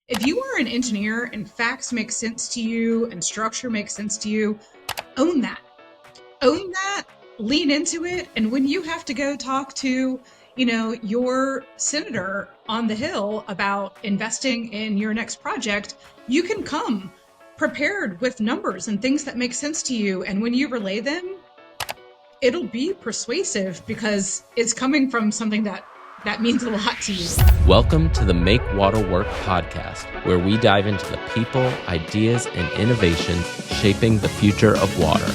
If you are an engineer and facts make sense to you and structure makes sense to you, own that. Own that, lean into it, and when you have to go talk to, your senator on the Hill about investing in your next project, you can come prepared with numbers and things that make sense to you. And when you relay them, it'll be persuasive because it's coming from something that means a lot to you. Welcome to the Make Water Work podcast, where we dive into the people, ideas, and innovations shaping the future of water.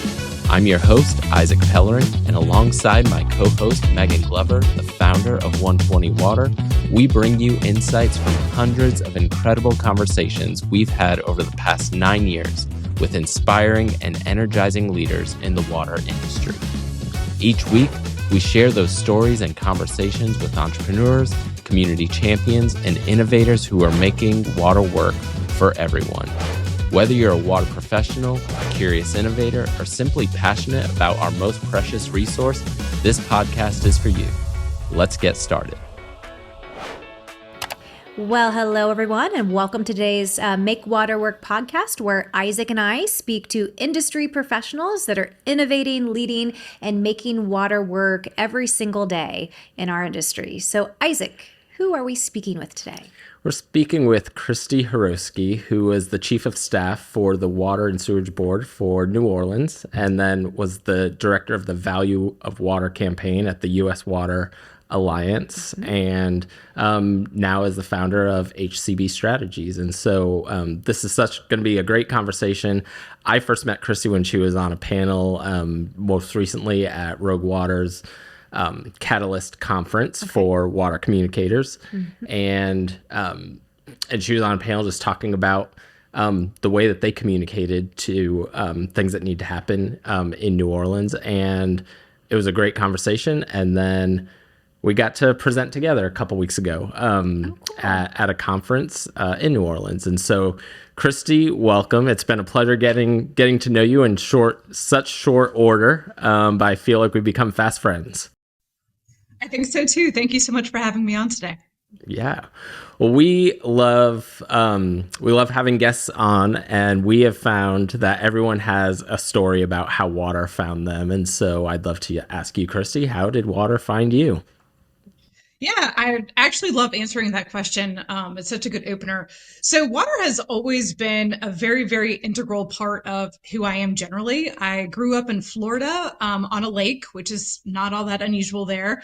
I'm your host, Isaac Pellerin, and alongside my co-host, Megan Glover, the founder of 120 Water, we bring you insights from hundreds of incredible conversations we've had over the past 9 years with inspiring and energizing leaders in the water industry. Each week, we share those stories and conversations with entrepreneurs, community champions, and innovators who are making water work for everyone. Whether you're a water professional, a curious innovator, or simply passionate about our most precious resource, this podcast is for you. Let's get started. Well, hello, everyone, and welcome to today's Make Water Work podcast, where Isaac and I speak to industry professionals that are innovating, leading, and making water work every single day in our industry. So, Isaac, who are we speaking with today? We're speaking with Christy Harowski, who is the Chief of Staff for the Water and Sewerage Board for New Orleans, and then was the Director of the Value of Water campaign at the U.S. Water Alliance, and now is the founder of HCB Strategies. And so this is going to be a great conversation. I first met Christy when she was on a panel most recently at Rogue Water's Catalyst Conference for water communicators. And she was on a panel just talking about the way that they communicated to things that need to happen in New Orleans. And it was a great conversation. And then we got to present together a couple weeks ago at a conference in New Orleans. And so, Christy, welcome. It's been a pleasure getting to know you in such short order, but I feel like we've become fast friends. I think so too. Thank you so much for having me on today. Yeah. Well, we love having guests on, and we have found that everyone has a story about how water found them. And so I'd love to ask you, Christy, how did water find you? Yeah, I actually love answering that question. It's such a good opener. So water has always been a very, very integral part of who I am generally. I grew up in Florida on a lake, which is not all that unusual there,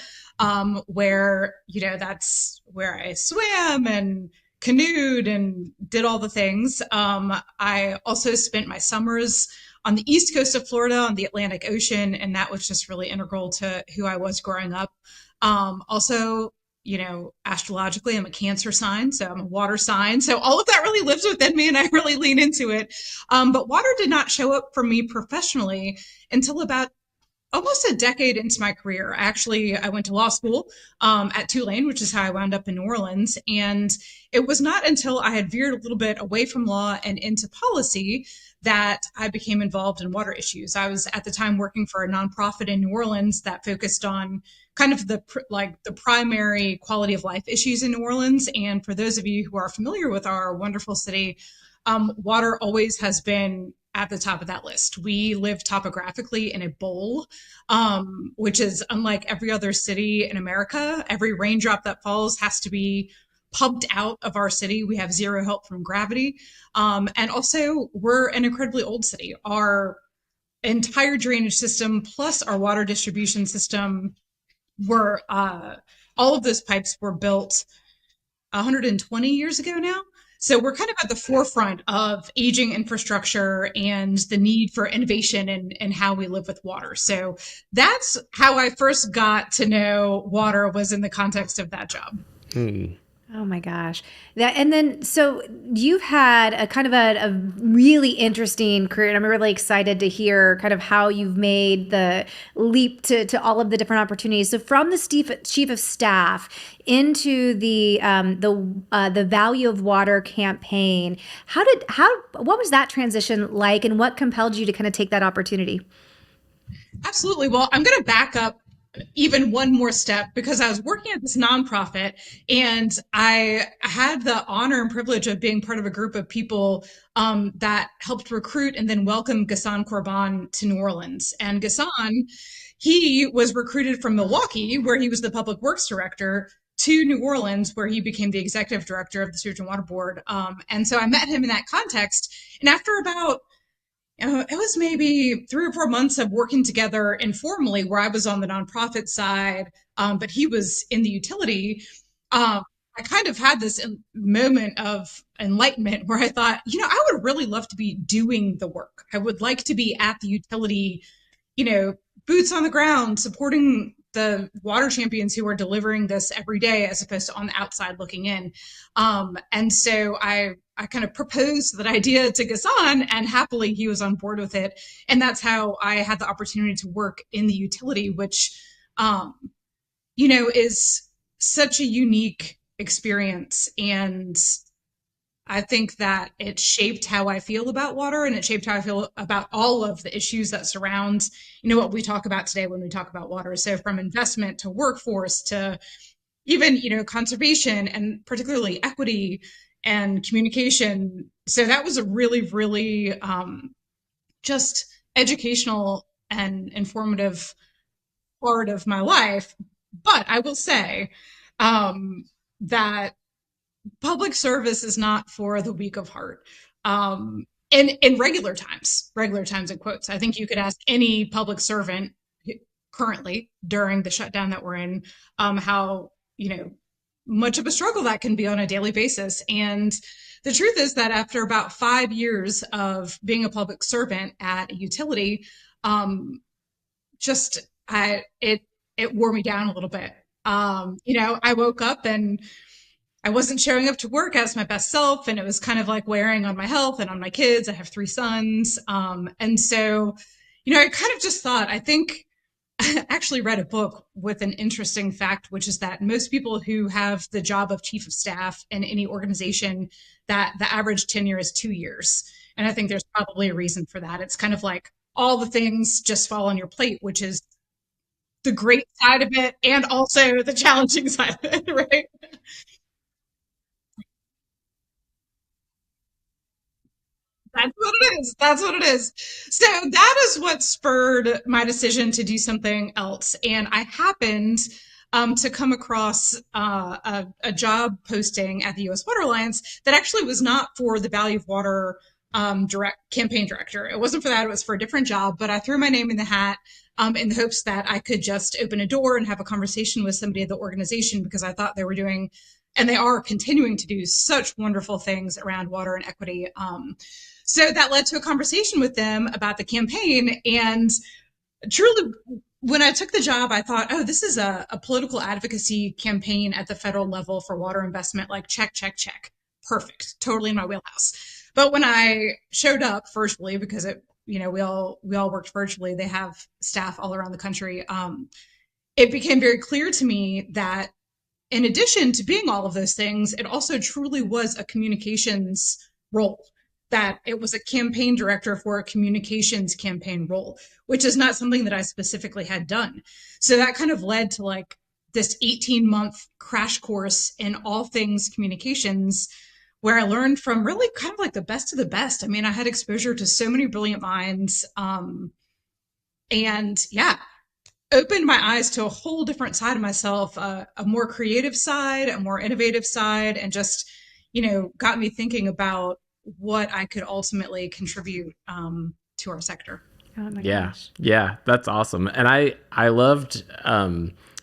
where, that's where I swam and canoed and did all the things. I also spent my summers on the east coast of Florida on the Atlantic Ocean, and that was just really integral to who I was growing up. Also, astrologically, I'm a Cancer sign, so I'm a water sign. So all of that really lives within me and I really lean into it. But water did not show up for me professionally until about almost a decade into my career. I went to law school at Tulane, which is how I wound up in New Orleans. And it was not until I had veered a little bit away from law and into policy that I became involved in water issues. I was at the time working for a nonprofit in New Orleans that focused on kind of the primary quality of life issues in New Orleans. And for those of you who are familiar with our wonderful city, water always has been at the top of that list. We live topographically in a bowl, which is unlike every other city in America. Every raindrop that falls has to be pumped out of our city. We have zero help from gravity. And also, we're an incredibly old city. Our entire drainage system plus our water distribution system were, all of those pipes were built 120 years ago now. So we're kind of at the forefront of aging infrastructure and the need for innovation and how we live with water. So that's how I first got to know water, was in the context of that job. Oh my gosh. So you've had a kind of a really interesting career, and I'm really excited to hear kind of how you've made the leap to all of the different opportunities. So from the chief of staff into the Value of Water campaign, what was that transition like, and what compelled you to kind of take that opportunity? Absolutely. Well, I'm going to back up even one more step because I was working at this nonprofit and I had the honor and privilege of being part of a group of people that helped recruit and then welcome Ghassan Corban to New Orleans. And Ghassan, he was recruited from Milwaukee, where he was the public works director, to New Orleans, where he became the executive director of the Sewage and Water Board. And so I met him in that context. And after about it was maybe 3 or 4 months of working together informally, where I was on the nonprofit side, but he was in the utility. I kind of had this moment of enlightenment where I thought, I would really love to be doing the work. I would like to be at the utility, you know, boots on the ground, supporting the water champions who are delivering this every day, as opposed to on the outside looking in. And so I kind of proposed that idea to Ghassan, and happily he was on board with it. And that's how I had the opportunity to work in the utility, which, is such a unique experience. And I think that it shaped how I feel about water, and it shaped how I feel about all of the issues that surround, what we talk about today when we talk about water. So from investment to workforce to even, conservation and particularly equity and communication. So that was a really, really just educational and informative part of my life. But I will say that public service is not for the weak of heart. In regular times in quotes. I think you could ask any public servant currently during the shutdown that we're in, how, much of a struggle that can be on a daily basis. And the truth is that after about 5 years of being a public servant at a utility, it wore me down a little bit. I woke up and I wasn't showing up to work as my best self, and it was kind of like wearing on my health and on my kids. I have 3 sons. And so, I kind of just thought, I think I actually read a book with an interesting fact, which is that most people who have the job of chief of staff in any organization, that the average tenure is 2 years. And I think there's probably a reason for that. It's kind of like all the things just fall on your plate, which is the great side of it and also the challenging side of it, right? That's what it is. That's what it is. So that is what spurred my decision to do something else. And I happened to come across a job posting at the U.S. Water Alliance that actually was not for the Value of Water direct campaign director. It wasn't for that. It was for a different job. But I threw my name in the hat in the hopes that I could just open a door and have a conversation with somebody at the organization, because I thought they were doing, and they are continuing to do, such wonderful things around water and equity. So that led to a conversation with them about the campaign. And truly, when I took the job, I thought, oh, this is a political advocacy campaign at the federal level for water investment. Like, check, check, check. Perfect. Totally in my wheelhouse. But when I showed up virtually, because we all worked virtually, they have staff all around the country. It became very clear to me that in addition to being all of those things, it also truly was a communications role, that it was a campaign director for a communications campaign role, which is not something that I specifically had done. So that kind of led to like this 18-month crash course in all things communications, where I learned from really kind of like the best of the best. I mean, I had exposure to so many brilliant minds. And yeah, opened my eyes to a whole different side of myself, a more creative side, a more innovative side, and just, got me thinking about what I could ultimately contribute to our sector. Oh my Yeah, gosh. yeah, that's awesome. And I loved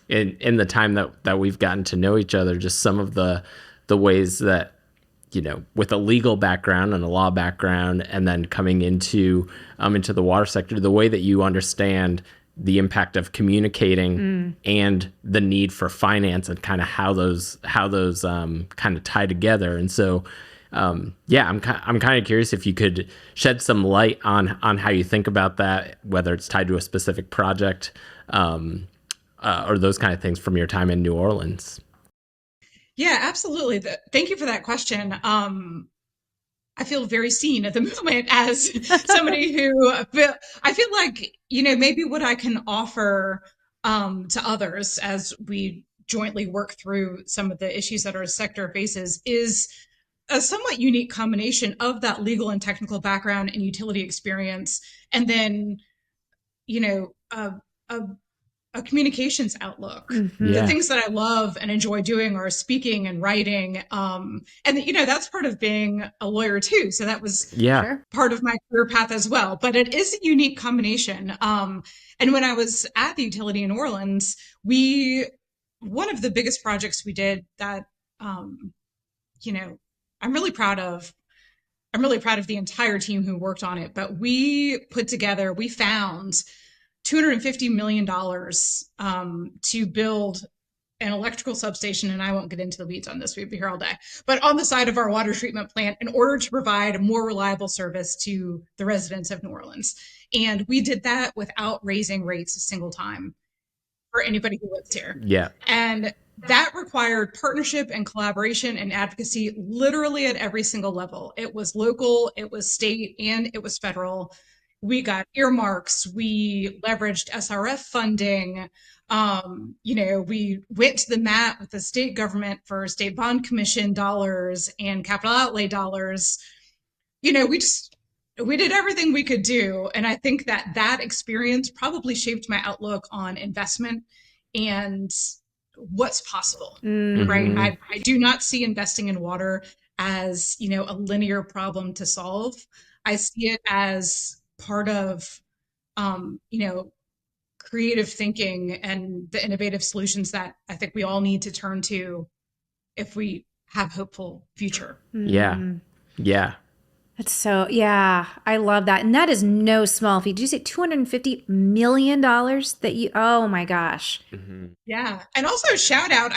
in the time that we've gotten to know each other, just some of the ways that, with a legal background and a law background, and then coming into the water sector, the way that you understand the impact of communicating and the need for finance, and kind of how those kind of tie together. And so yeah, I'm kind of curious if you could shed some light on how you think about that, whether it's tied to a specific project or those kind of things from your time in New Orleans. Yeah, absolutely. Thank you for that question. I feel very seen at the moment as somebody who I feel like, maybe what I can offer to others as we jointly work through some of the issues that our sector faces is a somewhat unique combination of that legal and technical background and utility experience, and then, you know, a communications outlook. Mm-hmm. The Yeah. things that I love and enjoy doing are speaking and writing. And, that's part of being a lawyer too. So that was Yeah. Sure. part of my career path as well. But it is a unique combination. And when I was at the utility in New Orleans, one of the biggest projects we did that, you know, I'm really proud of. I'm really proud of the entire team who worked on it, but we found $250 million to build an electrical substation, and I won't get into the weeds on this, we'd be here all day, but on the side of our water treatment plant in order to provide a more reliable service to the residents of New Orleans. And we did that without raising rates a single time for anybody who lives here. Yeah. And that required partnership and collaboration and advocacy literally at every single level. It was local, it was state, and it was federal. We got earmarks, we leveraged SRF funding. We went to the mat with the state government for state bond commission dollars and capital outlay dollars. We did everything we could do. And I think that experience probably shaped my outlook on investment and what's possible, right? Mhm. I do not see investing in water as, a linear problem to solve. I see it as part of, um, you know, creative thinking and the innovative solutions that I think we all need to turn to if we have hopeful future. Yeah. Yeah. That's so, yeah, I love that. And that is no small feat. Did you say $250 million that oh my gosh. Yeah. And also shout out,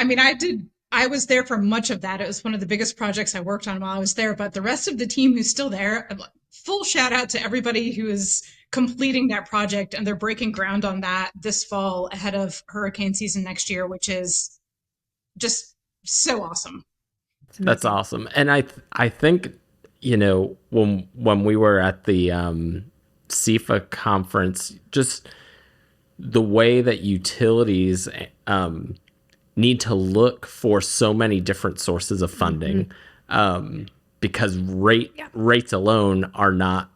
I was there for much of that. It was one of the biggest projects I worked on while I was there, but the rest of the team who's still there, full shout out to everybody who is completing that project, and they're breaking ground on that this fall ahead of hurricane season next year, which is just so awesome. That's awesome. And I think, when we were at the CIFA conference, just the way that utilities need to look for so many different sources of funding, because rates alone are not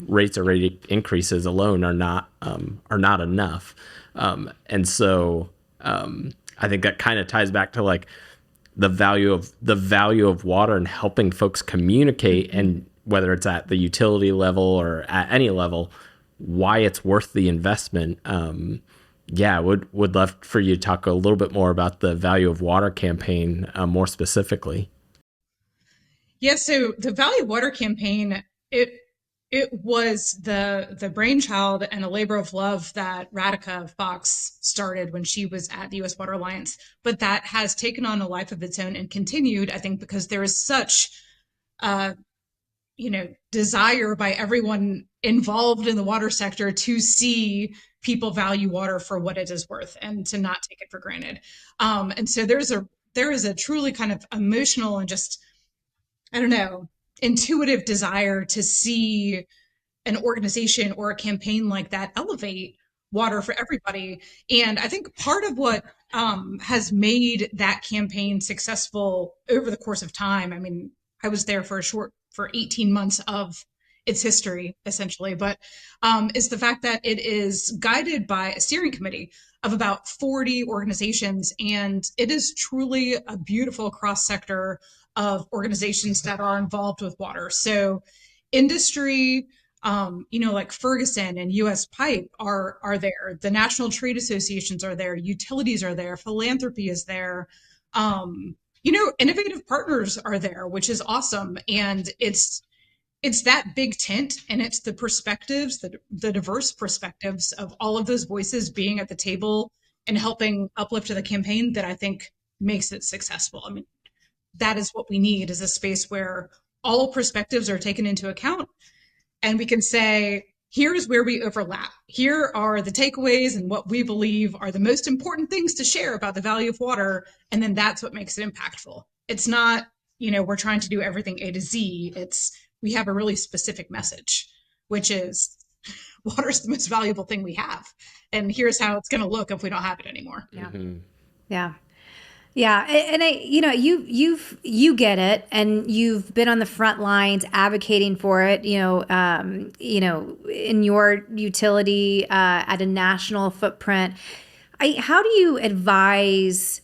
rates or rate increases alone are not enough, and so I think that kind of ties back to like the value of water and helping folks communicate, and whether it's at the utility level or at any level, why it's worth the investment. Would love for you to talk a little bit more about the Value of Water campaign, more specifically. Yeah, so the Value of Water campaign, it was the brainchild and a labor of love that Radhika Fox started when she was at the U.S. Water Alliance, but that has taken on a life of its own and continued, I think, because there is such desire by everyone involved in the water sector to see people value water for what it is worth and to not take it for granted. And so there is a truly kind of emotional and just, I don't know, intuitive desire to see an organization or a campaign like that elevate water for everybody. And I think part of what has made that campaign successful over the course of time, I was there for 18 months of its history, essentially, but is the fact that it is guided by a steering committee of about 40 organizations. And it is truly a beautiful cross sector of organizations that are involved with water. So industry, like Ferguson and US Pipe are there. The national trade associations are there. Utilities are there. Philanthropy is there. Innovative partners are there, which is awesome. And it's that big tent, and it's the perspectives, the diverse perspectives of all of those voices being at the table and helping uplift the campaign that I think makes it successful. That is what we need, is a space where all perspectives are taken into account, and we can say, here's where we overlap. Here are the takeaways and what we believe are the most important things to share about the value of water. And then that's what makes it impactful. It's not, we're trying to do everything A to Z. We have a really specific message, which is water is the most valuable thing we have. And here's how it's going to look if we don't have it anymore. Yeah. Yeah. Yeah, and you get it, and you've been on the front lines advocating for it. In your utility at a national footprint. How do you advise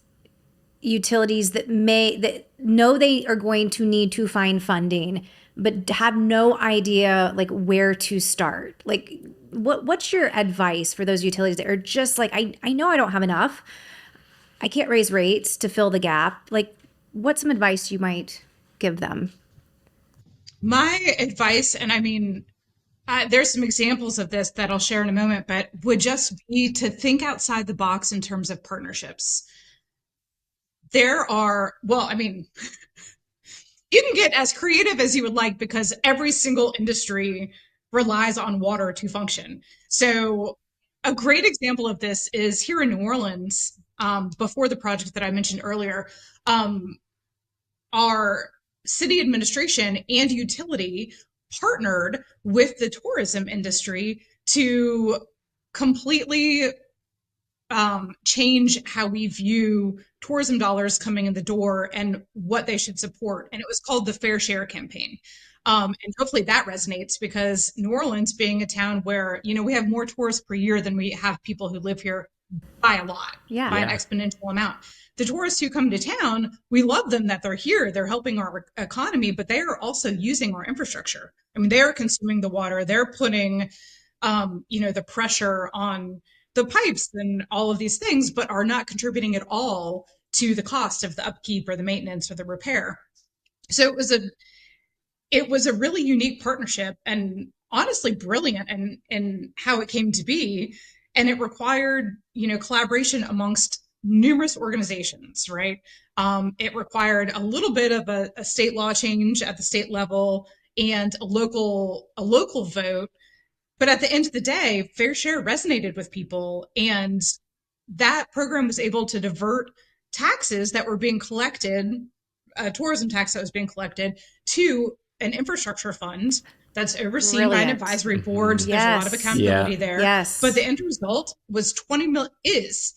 utilities that know they are going to need to find funding, but have no idea like where to start? Like, what's your advice for those utilities that are just like, I know I don't have enough. I can't raise rates to fill the gap. Like, what's some advice you might give them? My advice, and I mean, there's some examples of this that I'll share in a moment, but would just be to think outside the box in terms of partnerships. Well, I mean, you can get as creative as you would like because every single industry relies on water to function. So a great example of this is here in New Orleans, before the project that I mentioned earlier, our city administration and utility partnered with the tourism industry to completely change how we view tourism dollars coming in the door and what they should support. And it was called the Fair Share campaign. And hopefully that resonates because New Orleans being a town where, we have more tourists per year than we have people who live here by a lot, by an exponential amount. The tourists who come to town, we love them that they're here. They're helping our economy, but they are also using our infrastructure. I mean, they're consuming the water. They're putting, the pressure on the pipes and all of these things, but are not contributing at all to the cost of the upkeep or the maintenance or the repair. So it was a really unique partnership and honestly brilliant in how it came to be. And it required, collaboration amongst numerous organizations, right? It required a little bit of a state law change at the state level and a local vote. But at the end of the day, Fair Share resonated with people, and that program was able to divert taxes that were being collected, tourism tax that was being collected, to an infrastructure fund that's overseen by an advisory board. There's a lot of accountability there. Yes. But the end result was 20 million. This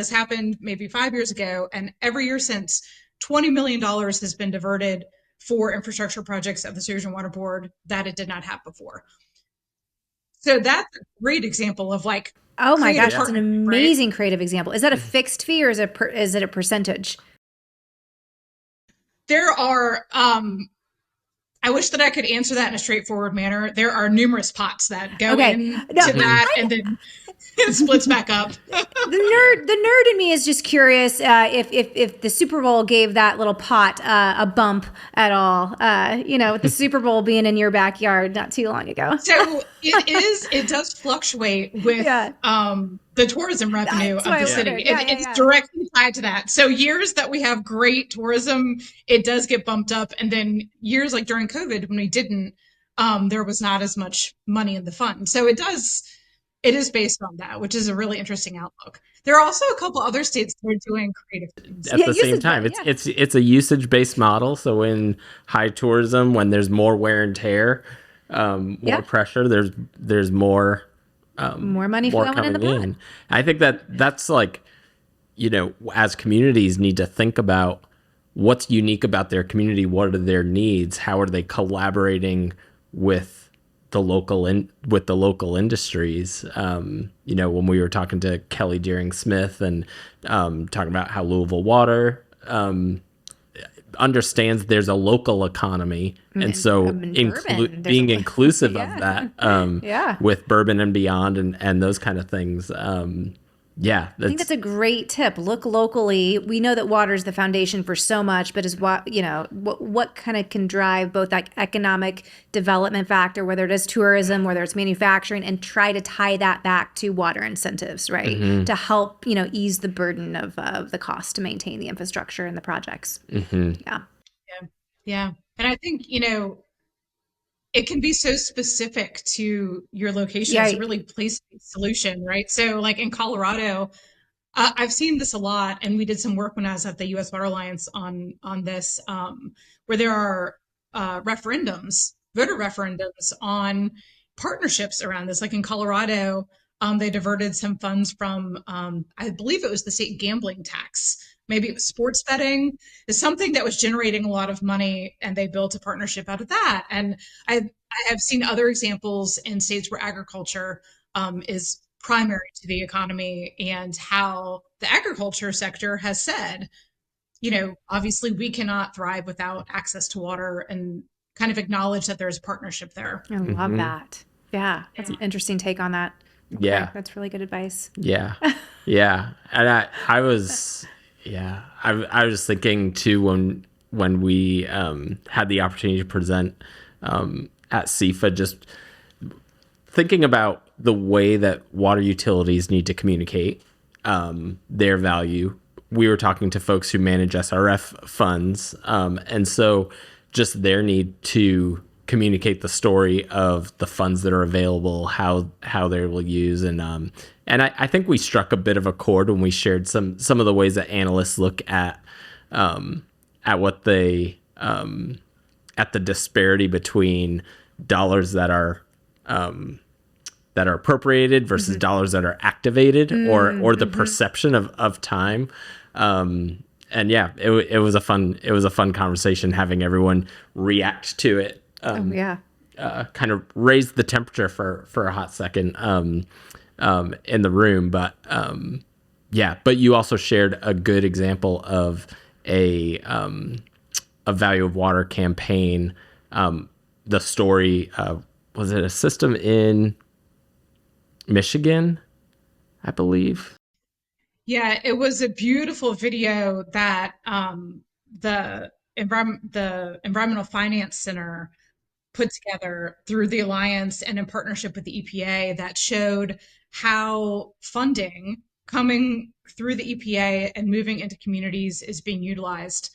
happened maybe 5 years ago, and every year since, $20 million has been diverted for infrastructure projects of the Sewerage and Water Board that it did not have before. So that's a great example of like, oh my gosh, that's an amazing creative example. Is that a fixed fee or is it a percentage? There are, I wish that I could answer that in a straightforward manner. There are numerous pots that go into that, and then it splits back up. The nerd in me is just curious if the Super Bowl gave that little pot a bump at all. With the Super Bowl being in your backyard not too long ago. So it does fluctuate with the tourism revenue of the city. It's directly tied to that. So years that we have great tourism, it does get bumped up. And then years like during COVID when we didn't, there was not as much money in the fund. So it is based on that, which is a really interesting outlook. There are also a couple other states that are doing creative things. At the same time, it's a usage-based model. So in high tourism, when there's more wear and tear, more pressure, there's more money flowing in the pot. I think that's like, as communities need to think about what's unique about their community, what are their needs, how are they collaborating with the local industries. When we were talking to Kelly Deering Smith and talking about how Louisville Water understands there's a local economy, and so being inclusive of that with Bourbon and Beyond and those kind of things. I think that's a great tip. Look locally. We know that water is the foundation for so much, but what kind of can drive both that economic development factor, whether it is tourism, whether it's manufacturing, and try to tie that back to water incentives, right? Mm-hmm. To help, ease the burden of the cost to maintain the infrastructure and the projects. Mm-hmm. Yeah. And I think, it can be so specific to your location to really place a solution, right? So like in Colorado, I've seen this a lot, and we did some work when I was at the U.S. Water Alliance on this, where there are referendums voter referendums on partnerships around this. Like in Colorado, they diverted some funds from, I believe it was the state gambling tax. Maybe it was sports betting. It's something that was generating a lot of money, and they built a partnership out of that. And I have seen other examples in states where agriculture is primary to the economy, and how the agriculture sector has said, obviously we cannot thrive without access to water, and kind of acknowledge that there's a partnership there. I love that. Yeah, that's an interesting take on that. Okay, Yeah. that's really good advice. Yeah. Yeah. And I was, yeah, I was thinking too, when we had the opportunity to present at CIFA, just thinking about the way that water utilities need to communicate their value. We were talking to folks who manage SRF funds, and so just their need to communicate the story of the funds that are available, how they will use, and I think we struck a bit of a chord when we shared some of the ways that analysts look at what they at the disparity between dollars that are appropriated versus dollars that are activated, or the perception of time. And yeah, it was a fun conversation, having everyone react to it. Kind of raised the temperature for a hot second in the room. But but you also shared a good example of a value of water campaign. The story, was it a system in Michigan, I believe? Yeah, it was a beautiful video that the Environmental Finance Center put together through the Alliance and in partnership with the EPA, that showed how funding coming through the EPA and moving into communities is being utilized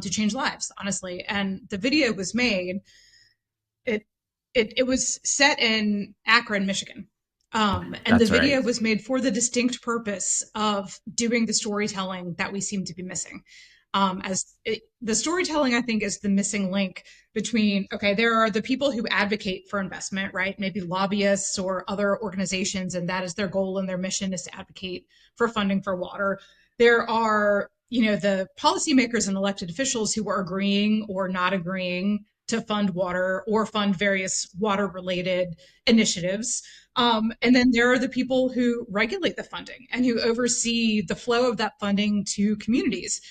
to change lives, honestly. And the video was made, it was set in Akron, Michigan. And That's the video right. was made for the distinct purpose of doing the storytelling that we seem to be missing. The storytelling, I think, is the missing link between, okay, there are the people who advocate for investment, right? Maybe lobbyists or other organizations, and that is their goal and their mission, is to advocate for funding for water. There are, the policymakers and elected officials who are agreeing or not agreeing to fund water or fund various water related initiatives. And then there are the people who regulate the funding and who oversee the flow of that funding to communities.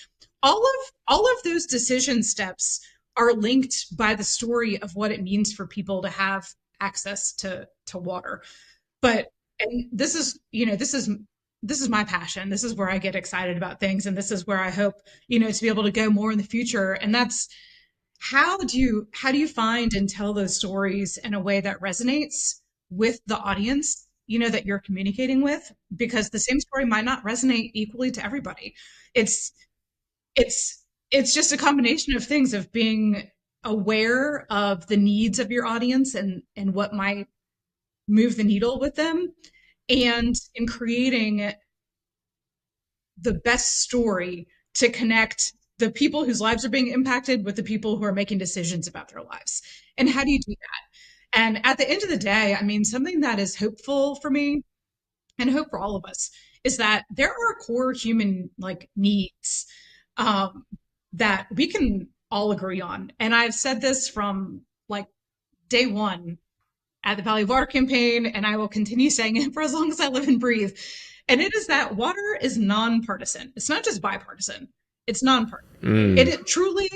All of those decision steps are linked by the story of what it means for people to have access to water. But, and this is my passion. This is where I get excited about things, and this is where I hope, to be able to go more in the future. And that's, how do you find and tell those stories in a way that resonates with the audience, that you're communicating with? Because the same story might not resonate equally to everybody. It's just a combination of things, of being aware of the needs of your audience and what might move the needle with them, and in creating the best story to connect the people whose lives are being impacted with the people who are making decisions about their lives. And how do you do that? And at the end of the day, I mean, something that is hopeful for me, and hope for all of us, is that there are core human needs that we can all agree on. And I've said this from day one at the Valley of Water campaign, and I will continue saying it for as long as I live and breathe. And it is that water is nonpartisan. It's not just bipartisan. It's nonpartisan. It truly,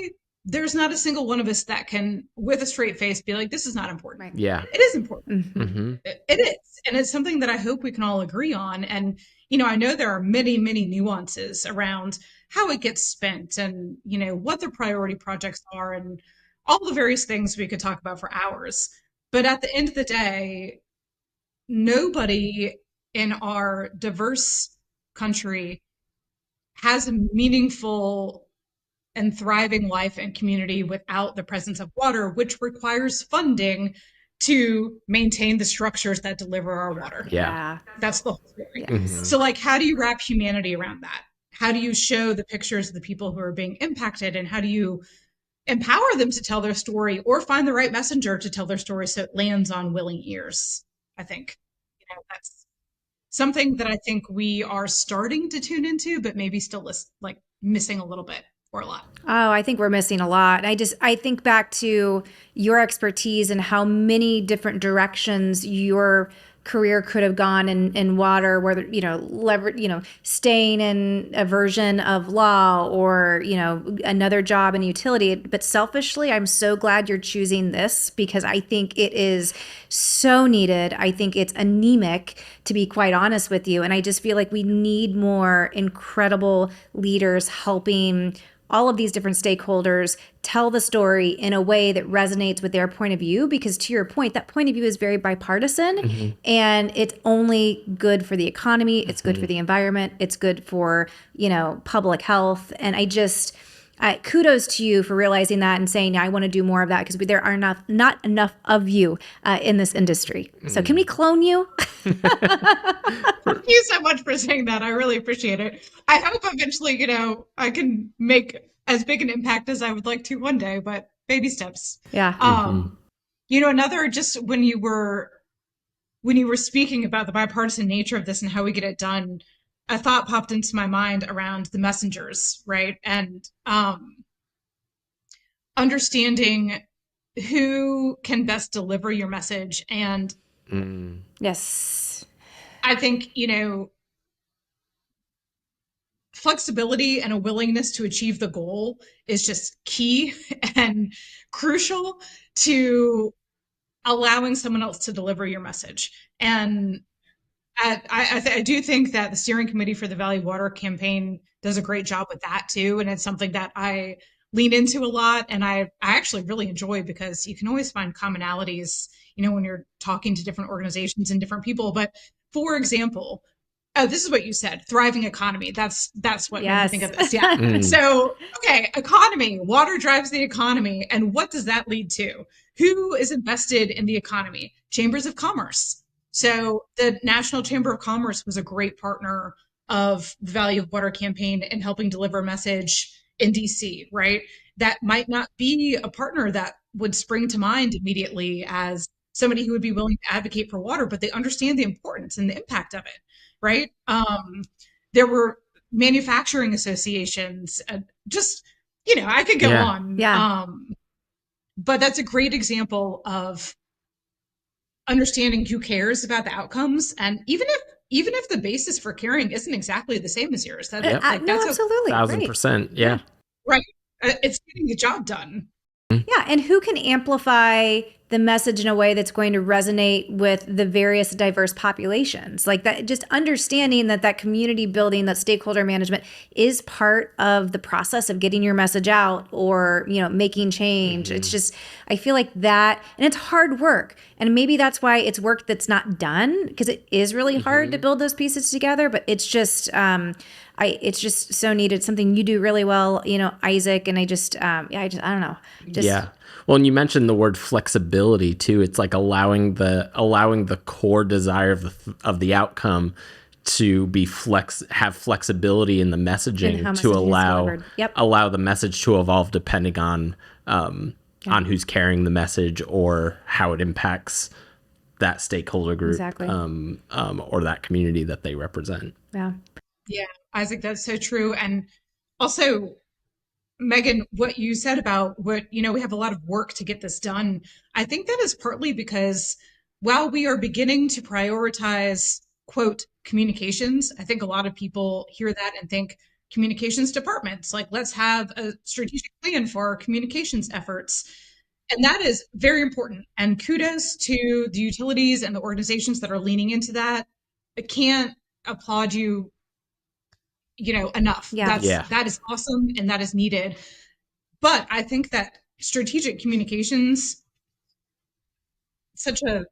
there's not a single one of us that can, with a straight face, be like, this is not important. Right. Yeah. It is important. Mm-hmm. It is. And it's something that I hope we can all agree on. And, I know there are many, many nuances around how it gets spent, and, what the priority projects are, and all the various things we could talk about for hours. But at the end of the day, nobody in our diverse country has a meaningful and thriving life and community without the presence of water, which requires funding to maintain the structures that deliver our water. Yeah. That's the whole story. Yes. So how do you wrap humanity around that? How do you show the pictures of the people who are being impacted, and how do you empower them to tell their story or find the right messenger to tell their story so it lands on willing ears. I think, that's something that I think we are starting to tune into, but maybe still like missing a little bit or a lot. Oh, I think we're missing a lot. I think back to your expertise and how many different directions your career could have gone in water, whether, staying in a version of law or, another job in utility. But selfishly, I'm so glad you're choosing this because I think it is so needed. I think it's anemic, to be quite honest with you. And I just feel like we need more incredible leaders helping all of these different stakeholders tell the story in a way that resonates with their point of view, because to your point, that point of view is very bipartisan, and it's only good for the economy. It's good for the environment. It's good for, public health. And kudos to you for realizing that and saying, I want to do more of that, because there are not enough of you in this industry. So can we clone you? Thank you so much for saying that. I really appreciate it. I hope eventually, I can make as big an impact as I would like to one day, but baby steps. Yeah. Another, just when you were speaking about the bipartisan nature of this and how we get it done, a thought popped into my mind around the messengers, right? And understanding who can best deliver your message. And yes, I think, flexibility and a willingness to achieve the goal is just key and crucial to allowing someone else to deliver your message. And I do think that the steering committee for the Valley Water campaign does a great job with that too. And it's something that I lean into a lot. And I actually really enjoy, because you can always find commonalities, when you're talking to different organizations and different people. But for example, this is what you said, thriving economy. That's what made me think of this. Yeah. So, okay, economy, water drives the economy. And what does that lead to? Who is invested in the economy? Chambers of commerce. So the National Chamber of Commerce was a great partner of the Valley of Water campaign in helping deliver a message in DC, right? That might not be a partner that would spring to mind immediately as somebody who would be willing to advocate for water, but they understand the importance and the impact of it, right? There were manufacturing associations, I could go on. Yeah. But that's a great example of understanding who cares about the outcomes. And even if the basis for caring isn't exactly the same as yours, that's absolutely 1,000%. Yeah. Right. It's getting the job done. Yeah. And who can amplify the message in a way that's going to resonate with the various diverse populations, like that, just understanding that community building, that stakeholder management is part of the process of getting your message out or, making change. It's just, I feel like that, and it's hard work. And maybe that's why it's work that's not done, because it is really hard to build those pieces together, but it's just, it's just so needed. Something you do really well, Isaac. And I don't know. Yeah. Well, and you mentioned the word flexibility too. It's like allowing the core desire of the outcome to be have flexibility in the messaging to allow the message to evolve depending on who's carrying the message or how it impacts that stakeholder group or that community that they represent. Yeah. Yeah, Isaac, that's so true. And also, Megan, what you said about we have a lot of work to get this done. I think that is partly because while we are beginning to prioritize, quote, communications, I think a lot of people hear that and think communications departments, like, let's have a strategic plan for our communications efforts. And that is very important. And kudos to the utilities and the organizations that are leaning into that. I can't applaud you enough. That is awesome and that is needed. But I think that strategic communications, such a,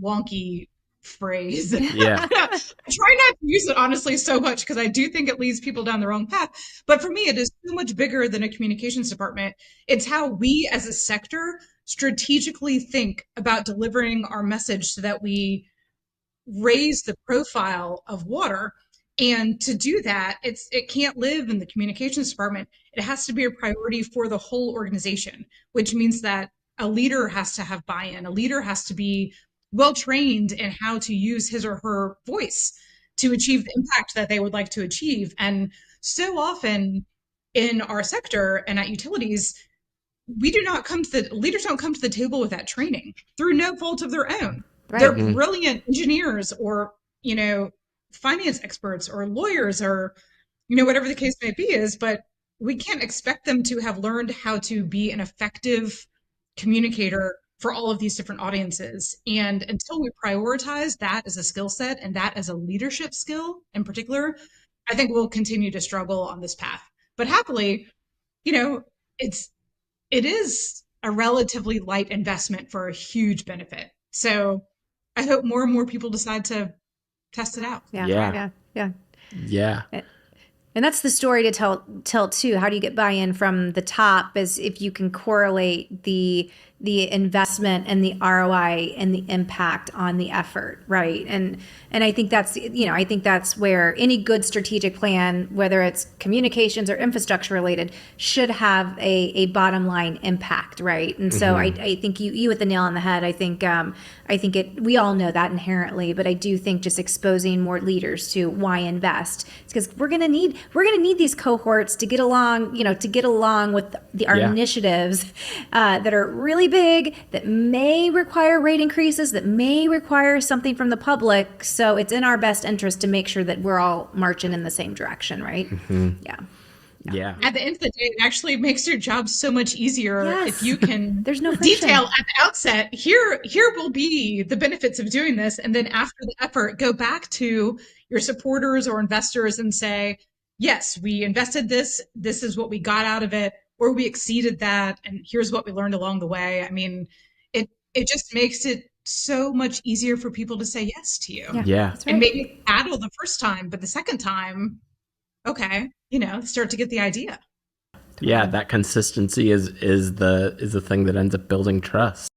wonky phrase. Yeah. I try not to use it honestly so much because I do think it leads people down the wrong path. But for me, it is so much bigger than a communications department. It's how we as a sector strategically think about delivering our message so that we raise the profile of water. And to do that, it can't live in the communications department. It has to be a priority for the whole organization, which means that a leader has to have buy-in. A leader has to be well trained in how to use his or her voice to achieve the impact that they would like to achieve. And so often in our sector and at utilities, leaders don't come to the table with that training through no fault of their own. Right. They're brilliant engineers or, finance experts or lawyers or, whatever the case may be is, but we can't expect them to have learned how to be an effective communicator for all of these different audiences. And until we prioritize that as a skill set and that as a leadership skill in particular, I think we'll continue to struggle on this path. But happily, it is a relatively light investment for a huge benefit. So I hope more and more people decide to test it out. Yeah. And that's the story to tell too. How do you get buy-in from the top? Is if you can correlate the investment and the ROI and the impact on the effort, right? And I think that's where any good strategic plan, whether it's communications or infrastructure related, should have a bottom line impact, right? And so I think you hit the nail on the head. I think we all know that inherently, but I do think just exposing more leaders to why invest. It's because we're gonna need these cohorts to get along, with our initiatives that are really big, that may require rate increases, that may require something from the public. So it's in our best interest to make sure that we're all marching in the same direction, right? Yeah. At the end of the day, it actually makes your job so much easier if you can There's no friction. detail at the outset, here will be the benefits of doing this. And then after the effort, go back to your supporters or investors and say, yes, we invested this. This is what we got out of it, or we exceeded that. And here's what we learned along the way. I mean, it just makes it so much easier for people to say yes to you. Yeah. That's right. And maybe battle the first time, but the second time, okay, start to get the idea. Yeah, that consistency is the thing that ends up building trust.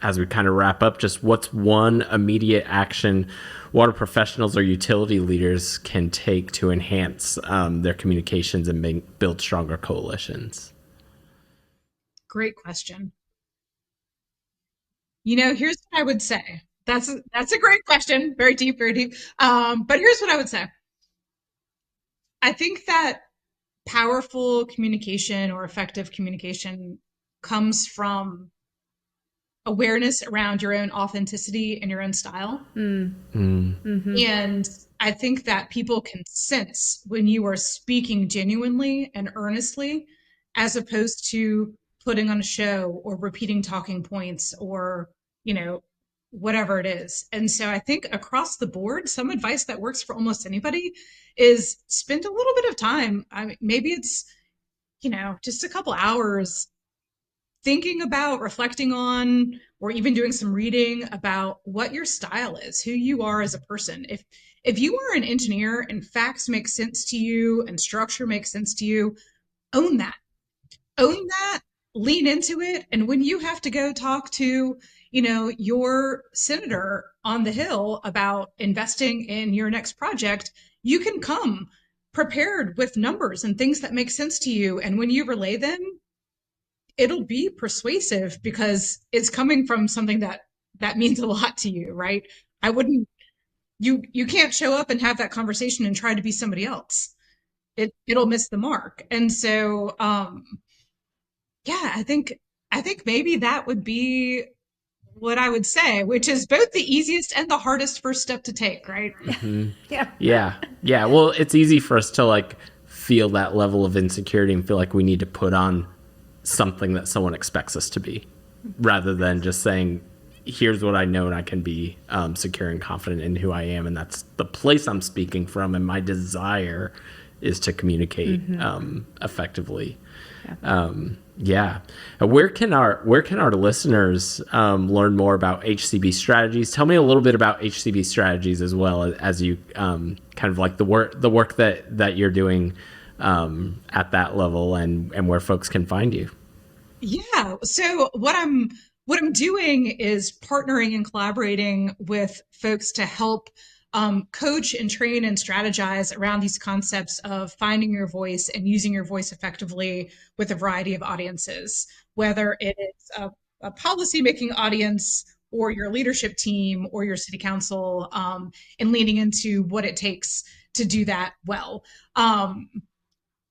As we kind of wrap up, just what's one immediate action water professionals or utility leaders can take to enhance their communications and build stronger coalitions? Great question. Here's what I would say. That's a great question. Very deep, very deep. But here's what I would say. I think that powerful communication or effective communication comes from awareness around your own authenticity and your own style. And I think that people can sense when you are speaking genuinely and earnestly, as opposed to putting on a show or repeating talking points or, whatever it is. And so I think across the board, some advice that works for almost anybody is spend a little bit of time. Maybe it's, just a couple hours thinking about, reflecting on, or even doing some reading about what your style is, who you are as a person. If you are an engineer and facts make sense to you and structure makes sense to you, own that. Lean into it. And when you have to go talk to, your senator on the Hill about investing in your next project, you can come prepared with numbers and things that make sense to you. And when you relay them, it'll be persuasive because it's coming from something that means a lot to you, right? You can't show up and have that conversation and try to be somebody else. It'll miss the mark. And so, I think maybe that would be what I would say, which is both the easiest and the hardest first step to take, right? Yeah. Well, it's easy for us to feel that level of insecurity and feel like we need to put on something that someone expects us to be, rather than just saying, here's what I know and I can be secure and confident in who I am. And that's the place I'm speaking from. And my desire is to communicate effectively. Where can our listeners learn more about HCB Strategies? Tell me a little bit about HCB Strategies as well, as you kind of like the work that you're doing at that level and where folks can find you. Yeah. So what I'm doing is partnering and collaborating with folks to help coach and train and strategize around these concepts of finding your voice and using your voice effectively with a variety of audiences, whether it is a policy making audience or your leadership team or your city council, and leaning into what it takes to do that well.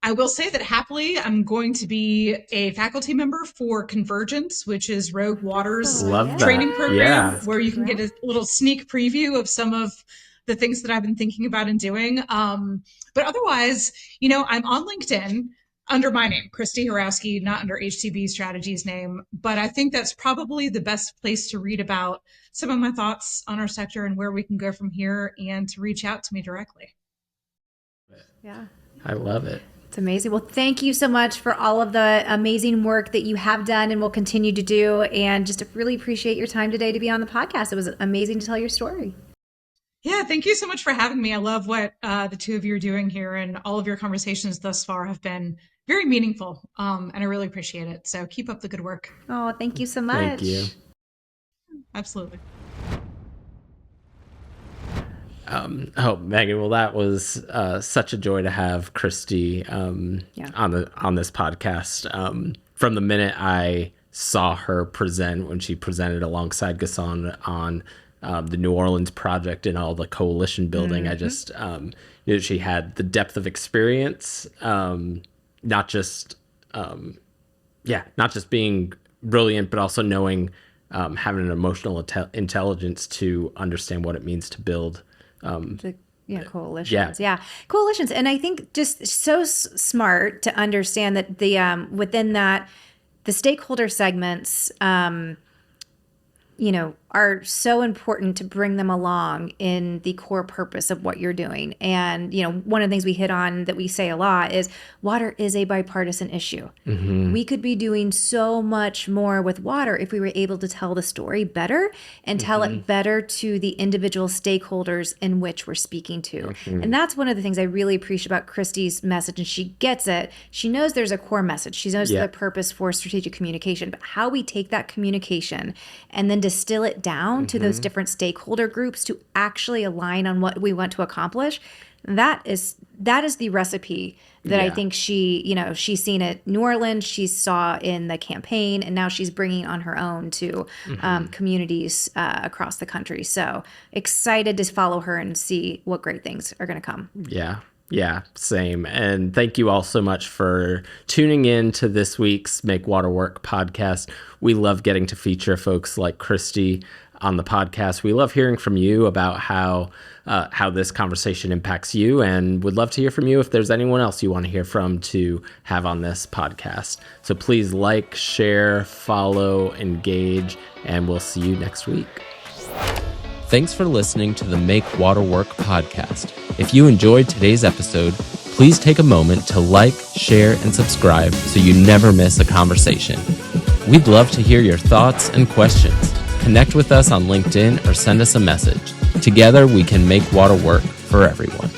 I will say that happily, I'm going to be a faculty member for Convergence, which is Rogue Water's training program, where you can get a little sneak preview of some of the things that I've been thinking about and doing. But otherwise, I'm on LinkedIn under my name, Christy Harowski, not under HCB Strategies name. But I think that's probably the best place to read about some of my thoughts on our sector and where we can go from here, and to reach out to me directly. Yeah. I love it. It's amazing. Well, thank you so much for all of the amazing work that you have done and will continue to do. And just really appreciate your time today to be on the podcast. It was amazing to tell your story. Yeah, thank you so much for having me. I love what the two of you are doing here, and all of your conversations thus far have been very meaningful, and I really appreciate it. So keep up the good work. Oh, thank you so much. Thank you. Absolutely. Megan, well, that was such a joy to have Christy on this podcast. From the minute I saw her present, when she presented alongside Gasson on the New Orleans project and all the coalition building, I just knew she had the depth of experience, not just being brilliant, but also knowing, having an emotional intelligence to understand what it means to build coalitions. Yeah, coalitions. And I think just so smart to understand that the within that, the stakeholder segments, are so important to bring them along in the core purpose of what you're doing. And, one of the things we hit on that we say a lot is water is a bipartisan issue. Mm-hmm. We could be doing so much more with water if we were able to tell the story better and tell it better to the individual stakeholders in which we're speaking to. Mm-hmm. And that's one of the things I really appreciate about Christy's message. And she gets it. She knows there's a core message. She knows the purpose for strategic communication, but how we take that communication and then distill it down to those different stakeholder groups to actually align on what we want to accomplish. That is the recipe that I think she's seen at New Orleans, she saw in the campaign, and now she's bringing on her own to communities across the country. So excited to follow her and see what great things are going to come. Yeah, same. And thank you all so much for tuning in to this week's Make Water Work podcast. We love getting to feature folks like Christy on the podcast. We love hearing from you about how this conversation impacts you, and would love to hear from you if there's anyone else you want to hear from to have on this podcast. So please like, share, follow, engage, and we'll see you next week. Thanks for listening to the Make Water Work podcast. If you enjoyed today's episode, please take a moment to like, share, and subscribe so you never miss a conversation. We'd love to hear your thoughts and questions. Connect with us on LinkedIn or send us a message. Together, we can make water work for everyone.